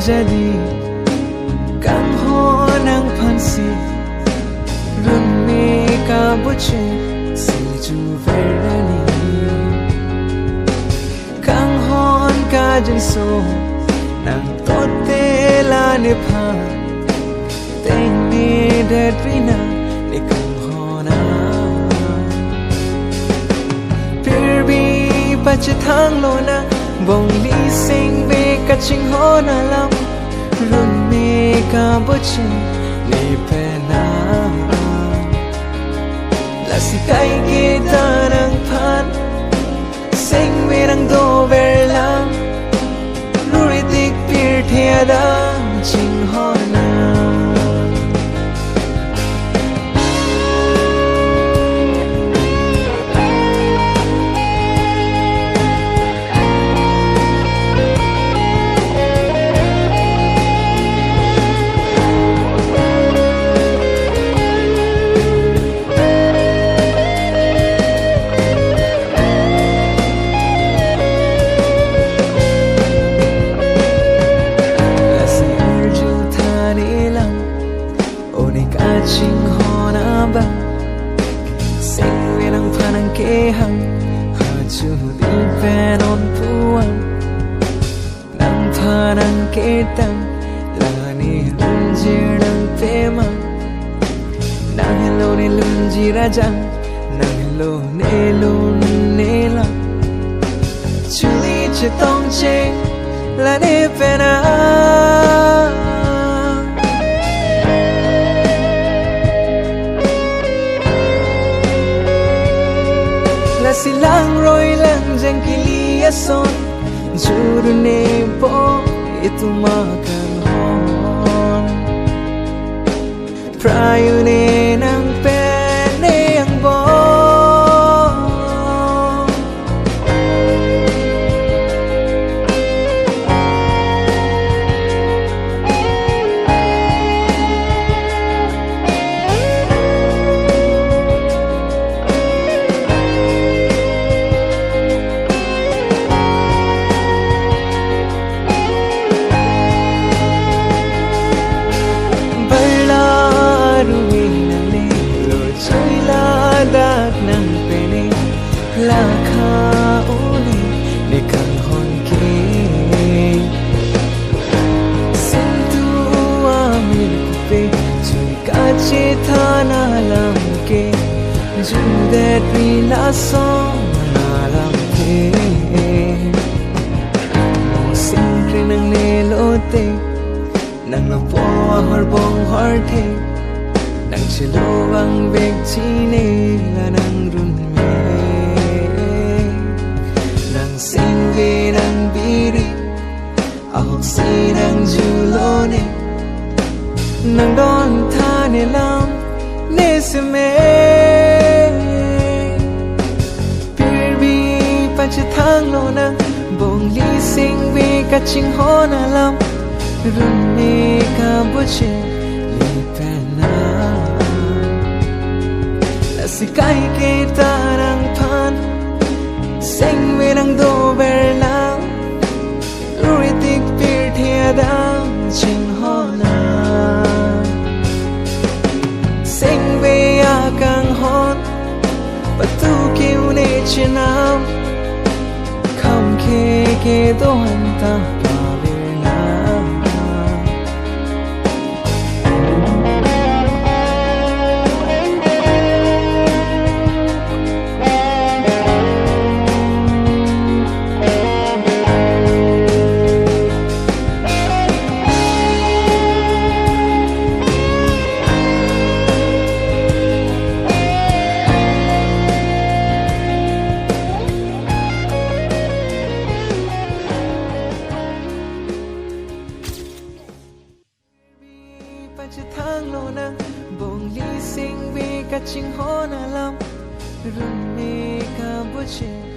jadi kang ho nang phansi run me ka buche si chu verani kang hon ka jin so nang tot te la ne pha teng ni de trina ne kang hona pir bi pach thang lo na bong li sing be ka ching hona lam run me ka buche ne pe na la si kai ke ta nang phan sing me nang do ver lam luri dik pir thia da ching hona ching hona ba sing we nang phanang ke hang ha chu di pen on puan nang phanang ke tang la ni lun ji nang te ma nang hello ni lun ji ra jang nang hello ne lun ne la chu li che tong che la ne pe na silang roi lang jang kili ason juru ne po itu makan hon prayu ne nang pen ne ang bo la kha uli ne kan hon ke sin tu amil ku pe chui ka che tha na lam ke ju that we la song na lam ke mo sin kri nang ne lo te nang lo po har bong har the nang chilo ang bek chi ne la nang run sing we nang biri ahok si nang julone nang don tha ne lam ne se me pir bi pach thang lo na bong li sing we ka ching hona lam run me ka buche li pe na la si kai ke ta nang phan sing we nang do ver lang luri tik pir thia da ching hona sing we a kang hon patu kiu ne chinam kham ke do han ta pa ver na thang lo na bong li sing we ka ching hona lam run me ka buche